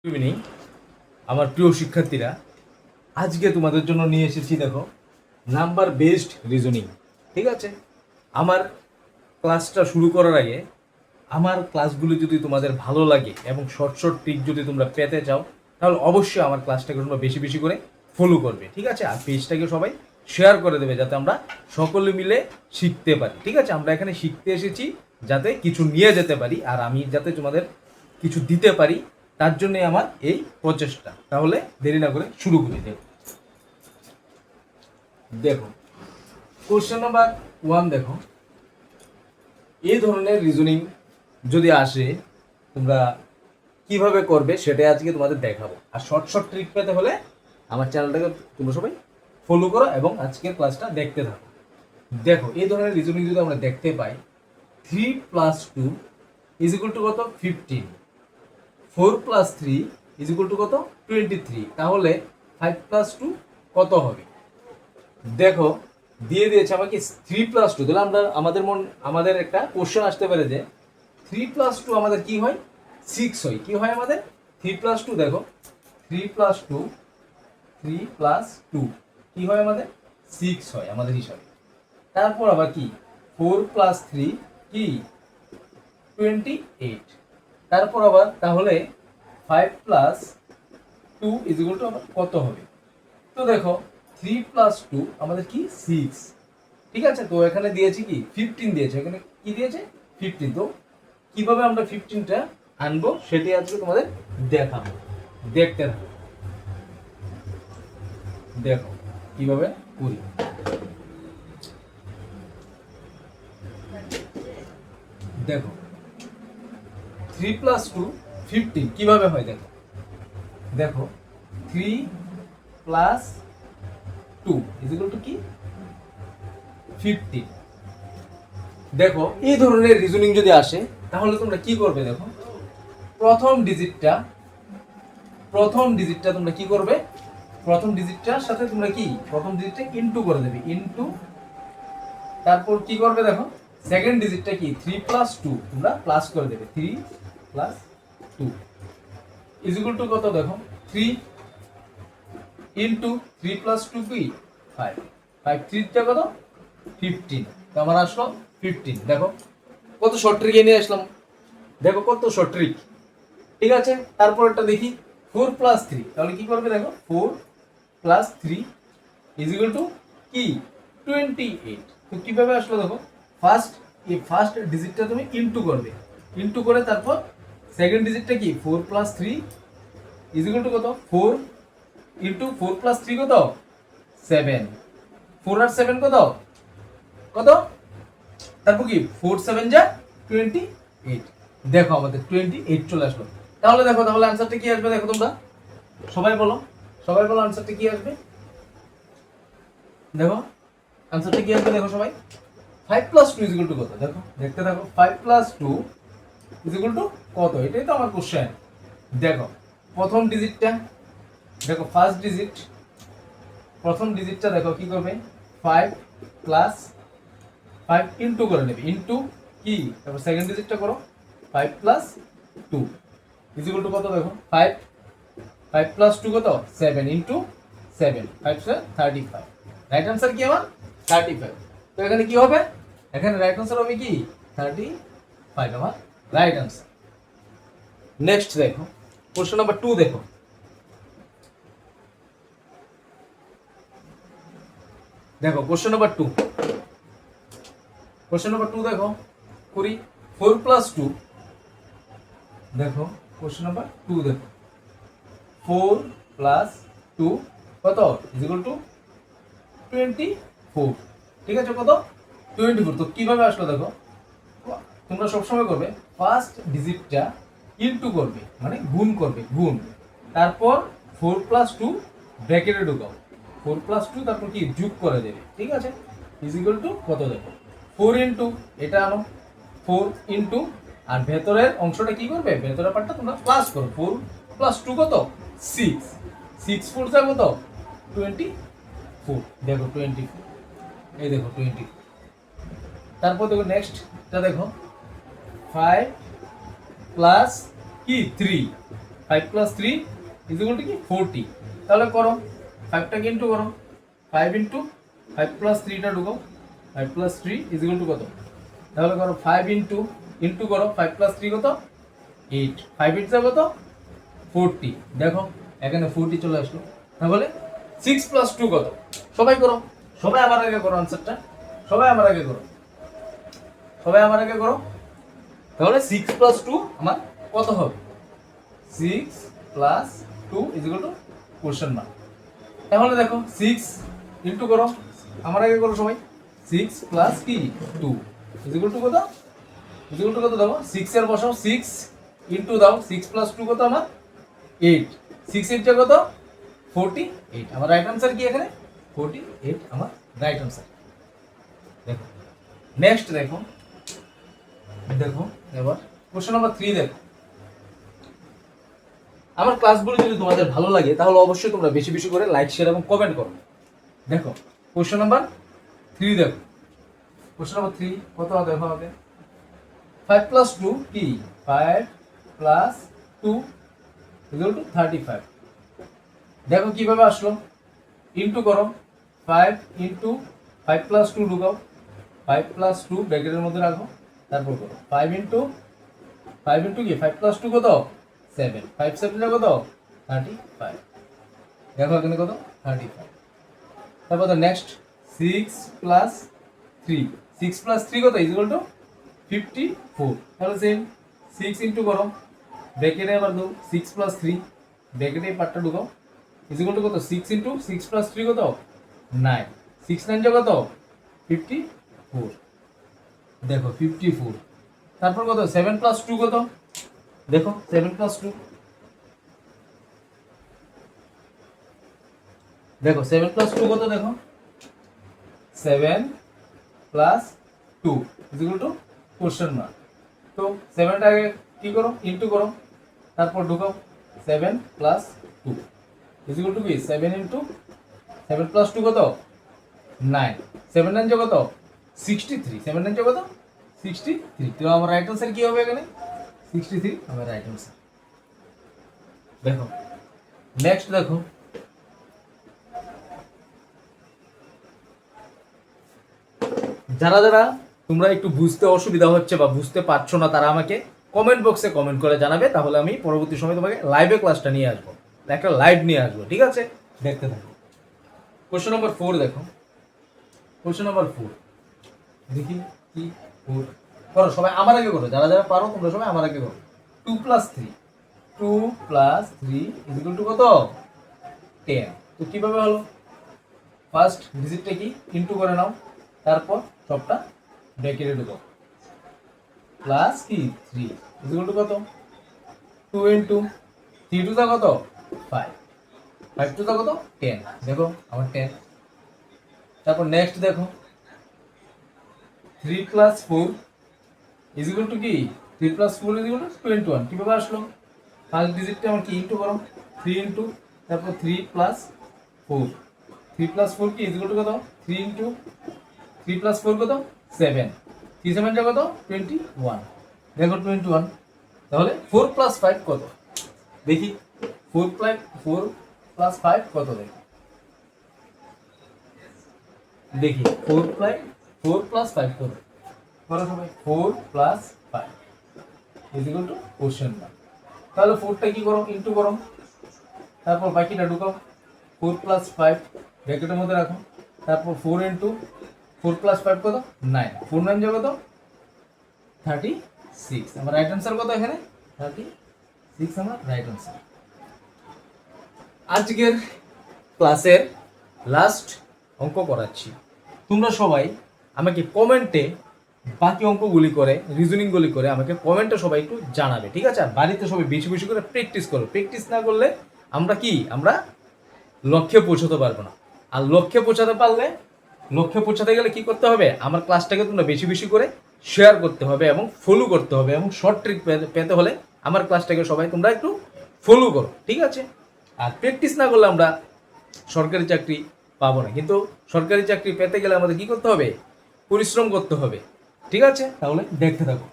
Evening আমার প্রিয় শিক্ষার্থীরা, আজকে তোমাদের জন্য নিয়ে এসেছি দেখো নাম্বার বেসড রিজনিং। ঠিক আছে, আমার ক্লাসটা শুরু করার আগে আমার ক্লাসগুলো যদি তোমাদের ভালো লাগে এবং শর্ট শর্ট ট্রিক যদি তোমরা পেতে চাও, তাহলে অবশ্যই আমার ক্লাসটাকে তোমরা বেশি বেশি করে ফলো করবে। ঠিক আছে, আর পেজটাকে সবাই শেয়ার করে দেবে যাতে আমরা সকলে মিলে শিখতে পারি। ঠিক আছে, আমরা এখানে শিখতে এসেছি যাতে কিছু নিয়ে যেতে পারি, আর আমি যাতে তোমাদের কিছু দিতে পারি, তার জন্য আমার এই প্রচেষ্টা। তাহলে দেরি না করে শুরু করি। দেখো দেখো কোশ্চেন নাম্বার 1 দেখো, এই ধরনের রিজনিং যদি আসে তোমরা কিভাবে করবে সেটাই আজকে তোমাদের দেখাবো। আর শর্ট শর্ট ট্রিক পেতে হলে আমার চ্যানেলটাকে তোমরা সবাই ফলো করো এবং আজকের ক্লাসটা দেখতে থাকো। দেখো এই ধরনের রিজনিং যদি আমরা দেখতে পাই, 3 + 2 = কত? 15। 4 + 3 = কত? 23। তাহলে 5 + 2 কত হবে? দেখো দিয়ে দিয়েছে আমাকে 3 + 2। তাহলে আমরা আমাদের একটা কোশ্চেন আসতে পারে যে 3 + 2 আমাদের কি হয়? 6 হয়। কি হয় আমাদের? 3 + 2 দেখো, 3 + 2 কি হয় আমাদের? 6 হয় আমাদের হিসাবে। তারপর আবার কি 4 + 3 কি 28। তারপর আবার তাহলে 5 + 2 = আবার কত হবে? তো দেখো 3 + 2 আমাদের কি 6। ঠিক আছে, তো এখানে দিয়েছি কি 15 দিয়েছে, এখানে কি দিয়েছে 15। তো কিভাবে আমরা 15টা আনবো সেটাই আজকে তোমাদের দেখাবো। দেখতে থাকো, দেখো কিভাবে করি। দেখো 3 + 2 15 কিভাবে হয় দেখো। দেখো 3 + 2 = কি 15। দেখো এই ধরনের রিজনিং যদি আসে তাহলে তোমরা কি করবে? দেখো প্রথম ডিজিটটা তোমরা কি করবে? প্রথম ডিজিটটার সাথে তোমরা কি প্রথম ডিজিটটা ইনটু করে দেবে, ইনটু। তারপর কি করবে? দেখো সেকেন্ড ডিজিটটা কি 3 + 2 তোমরা প্লাস করে দেবে, 3 + 2 = কত? দেখো 3 ইনটু 3 + 2 কি 5, 5 3 কত 15। তো আমার আসলো 15। দেখো কত শর্ট ট্রিক নিয়ে আসলাম, দেখো কত শর্ট ট্রিক। ঠিক আছে, তারপর একটা দেখি 4 + 3। তাহলে কি করবে? দেখো 4 + 3 = কি 28। তো কিভাবে আসলো? দেখো ফার্স্ট ডিজিটটা তুমি ইনটু করবে, ইনটু করে তারপর সেকেন্ড ডিজিটটা কি 4 + 3 = কত 4 ইনটু 4 + 3 কত 7। 4 আর 7 কত কত? তারপর কি 4 7 যা 28। দেখো আমাদের 28 চলে আসলো। তাহলে দেখো তাহলে আনসারটা কি আসবে? দেখো তোমরা সবাই বলো, সবাই বলো আনসারটা কি আসবে। দেখো আনসারটা কি আসবে, দেখো সবাই 5 + 2 = কত? দেখো দেখতে থাকো 5 + 2 = কত? এটাই তো আমার কোশ্চেন। দেখো প্রথম ডিজিটটা, দেখো প্রথম ডিজিটটা দেখো কি করবে 5 + 5 ইনটু করে নেবে, ইনটু কি তারপর সেকেন্ড ডিজিটটা করো 5 + 2 = কত? দেখো 5 + 2 কত 7 ইনটু 7 5 35। রাইট আনসার কি আমার 35। তো এখানে কি হবে? এখানে রাইট আনসার হবে কি 35 আমার রাইট আনসার। নেক্সট দেখো কোশ্চেন নাম্বার 2 দেখো। দেখো কোশ্চেন নাম্বার 2, দেখো করি 4 + 2। দেখো কোশ্চেন নাম্বার 2 দেখো 4 + 2 কত = 24। ঠিক আছে, কত 24। তো কিভাবে আসলো? দেখো তোমরা সবসময় করবে ফার্স্ট ডিজিটটা ইনটু করবে, মানে গুণ করবে, গুণ। তারপর 4 + 2 ব্র্যাকেটে ঢুকাও, 4 + 2 তারপর কি যোগ করে দেবে। ঠিক আছে, কত? দেখো 4 ইনটু এটা আনো 4 ইনটু, আর ভেতরের অংশটা কি করবে? ভেতরের পার্টটা তোমরা প্লাস করো। 4 + 2 কত 6, 6 4 কত 24। দেখো 24, এই দেখো 20। তারপর দেখো নেক্সটটা দেখো 5 + কি 3, 5 প্লাস 3 ইজ ইকুয়াল টু কি 40। তাহলে করো 5টাকে ইনটু করো, 5 ইনটু 5 প্লাস 3টা ঢুকাও, 5 প্লাস 3 ইজ ইকুয়াল টু কত? তাহলে করো 5 ইনটু ইনটু করো 5 প্লাস 3 কত? 8। 5 ইনটু কত? 40। দেখো এখানে 40 চলে আসলো। তাহলে 6 প্লাস 2 কত? সবাই করো, সবাই আমার আগে করো আনসারটা, সবাই আমার আগে করো, সবাই আমার আগে করো। তাহলে 6 প্লাস 2 আমার কত হবে? 6 plus 2 is equal to question mark. তাহলে দেখো 6 ইনটু করো, আমার আগে করো সবাই। 6 প্লাস কি 2 ইজ ইকুয়াল টু কত? ইজ ইকুয়াল টু কত দেখো, 6 এর বসাও, 6 ইনটু দাও, 6 প্লাস 2 কত আমার? 8। 6 ইনটু কত? 48। আমার রাইট আনসার কি এখানে? 48 আমার রাইট আনসার। দেখো নেক্সট দেখো, দেখো এবার কোশ্চেন নাম্বার 3 দেখো। আমার ক্লাসগুলো যদি তোমাদের ভালো লাগে তাহলে অবশ্যই তোমরা বেশি বেশি করে লাইক, শেয়ার এবং কমেন্ট করো। দেখো কোশ্চেন নাম্বার 3 দেখো। কোশ্চেন নাম্বার 3 কত দেখো আমাকে। 5 প্লাস 2 কি? 5 প্লাস 2 ইকুয়াল টু 35। দেখো কিভাবে আসলো, ইনটু করো, 5 ইনটু 5 প্লাস 2 ঢুকাও, 5 প্লাস 2 ব্র্যাকেটের মধ্যে রাখো, তারপর করো 5 ইনটু 5 ইনটু কি 5 প্লাস 2 কত? 7। 5 7 কত? 35। দেখো এখানে কত? 35। তারপর তো নেক্সট 6 প্লাস 3, 6 প্লাস 3 কত? Is equal to 54। তাহলে সেম 6 ইনটু করো, ব্র্যাকেটে আবার দাও 6 প্লাস 3, ব্র্যাকেটে এই পার্টটা ঢুকাও, ইজ ইকুয়াল টু কত? 6 ইনটু 6 প্লাস 3 কত? 9। 6 9 কত? 54। দেখো 54। তারপর কত? 7 প্লাস 2 কত? দেখো 7 প্লাস 2, দেখো 7 প্লাস 2 কত? দেখো 7 plus 2 is equal to question mark. তো 7টাকে কি করো? ইনটু করো, তারপর ঢুকাও 7 প্লাস 2 ইজ ইকুয়াল টু কি 7 ইনটু 7 প্লাস 2 কত? 9। 7 9 কত? 63। 7 9 কত? 63। তো আমার রাইট আনসার কি হবে এখানে? 63 আমার রাইট আনসার। দেখো নেক্সট দেখো, যারা যারা তোমরা একটু বুঝতে অসুবিধা হচ্ছে বা বুঝতে পারছো না তারা আমাকে কমেন্ট বক্সে কমেন্ট করে জানাবে, তাহলে আমি পরবর্তী সময় তোমাকে লাইভে ক্লাসটা নিয়ে আসবো, একটা লাইভ নিয়ে আসবো, ঠিক আছে? দেখতে থাকো। কোশ্চেন নাম্বার 4 দেখো। কোশ্চেন নাম্বার 4 দেখি কি 4 করো, সবাই আমার আগে করো, যারা যারা পারো তোমরা সবাই আমার আগে করো। 2 plus 3, 2 plus 3 is equal to কত? 10। তো কিভাবে হলো? ফার্স্ট ডিজিটটা কি ইনটু করে নাও, তারপর সবটা ব্র্যাকেটে ঢুকাও, প্লাস কি 3 ইজ ইকুয়াল টু কত? 2 ইনটু 3 টু দা কত? 5, 5 টু দা কত? 10। দেখো আমার 10। তারপর নেক্সট দেখো 3 প্লাস 4 ইজ ইকুয়াল টু কি? 3 প্লাস 4 ইজ ইকুয়াল টু 21। কিভাবে আসলো? ফার্স্ট ডিজিটটা আমার কি ইনটু করো, 3 ইনটু, তারপর 3 প্লাস 4, 3 প্লাস 4 কি ইজ ইকুয়াল টু কত? 3 ইনটু 3 প্লাস 4 কত? 7। 3 7 কত? 21। দেখো 21। তাহলে 4 প্লাস 5 কত? দেখি 4 প্লাস 5 কত? দেখি দেখি 4 প্লাস 5 কত? করো সবাই। 4 plus 5 is equal to question mark. তাহলে 4টা কি করো? ইনটু করো, তারপর বাকিটা ঢুকাও, 4 প্লাস 5 ব্র্যাকেটের মধ্যে রাখো, তারপর 4 ইনটু 4 প্লাস 5 কত? 9। 4 9 কত? 36। আমার রাইট আনসার কত এখানে? 36 আমার রাইট আনসার। আজকের ক্লাসের লাস্ট অঙ্ক করাচ্ছি। তোমরা সবাই আমাকে কমেন্টে বাকি অঙ্কগুলি করে, রিজনিংগুলি করে আমাকে কমেন্টে সবাই একটু জানাবে, ঠিক আছে? আর বাড়িতে সবাই বেশি বেশি করে প্র্যাকটিস করো। প্র্যাকটিস না করলে আমরা লক্ষ্যে পৌঁছতে পারবো না। আর লক্ষ্যে পৌঁছাতে গেলে কি করতে হবে? আমার ক্লাসটাকে তোমরা বেশি বেশি করে শেয়ার করতে হবে এবং ফলো করতে হবে, এবং শর্ট ট্রিক পেতে হলে আমার ক্লাসটাকে সবাই তোমরা একটু ফলো করো, ঠিক আছে? আর প্র্যাকটিস না করলে আমরা সরকারি চাকরি পাবো না, কিন্তু সরকারি চাকরি পেতে গেলে আমাদের কি করতে হবে? পরিশ্রম করতে হবে, ঠিক আছে? তাহলে দেখতে থাকো।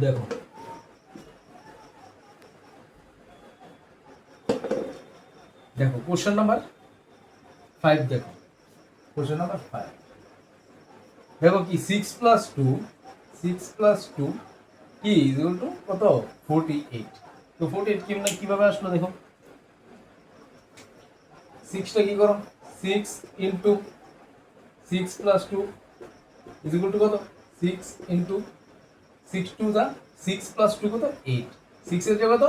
দেখো দেখো কোশ্চেন নাম্বার 5 দেখো, কোশ্চেন নাম্বার 5 দেখো কি 6 প্লাস 2 কি ইকুয়াল টু কত 48। তো 48 কিভাবে আসলো দেখো, 6টা কি করো 6 into 6 plus 2 is equal to কত 6 ইন্টু 6 2 যা 6 প্লাস 2 কত 8, 6 এর জায়গা কত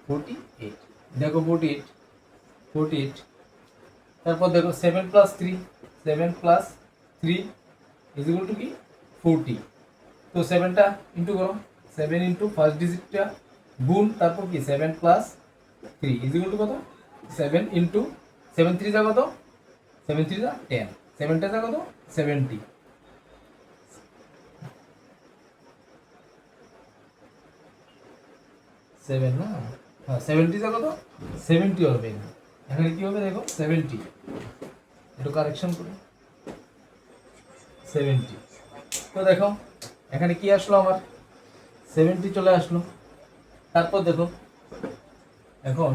48, দেখো 48, তারপর দেখো 7 প্লাস 3 ইজ ইকুয়াল টু কি 40। তো 7টা ইন্টু করো, 7 ইন্টু ফার্স্ট ডিজিটটা গুণ, তারপর কি 7 প্লাস 3 ইজ ইকুয়াল টু কত 7 ইন্টু 7 3 যা কত 7 3 যা 10, 7টা যা কত 70, 7 না, হ্যাঁ 70 যা কত 70 হবে। এখানে কি হবে দেখো 70, একটু কারেকশন করি 70। তো দেখো এখানে কি আসলো আমার 70 চলে আসলো। তারপর দেখো এখন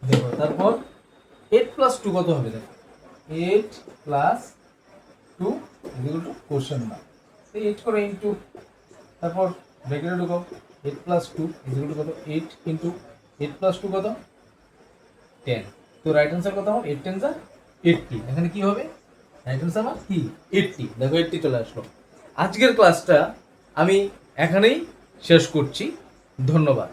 দেখো তারপর 8 প্লাস 2 কত হবে দেখো 8 plus 2 equal to question mark, এই 8 করে ইনটু, তারপর ব্র্যাকেটে ঢুকো 8 প্লাস 2 ইকুয়াল টু কত 8 ইনটু 8 প্লাস 2 কত 10। তো রাইট অ্যান্সার কত হবে 8 10 যা 80। এখানে কি হবে রাইট অ্যান্সার আমার কি 80, দেখো 80 চলে আসলো। আজকের ক্লাসটা আমি এখানেই শেষ করছি, ধন্যবাদ।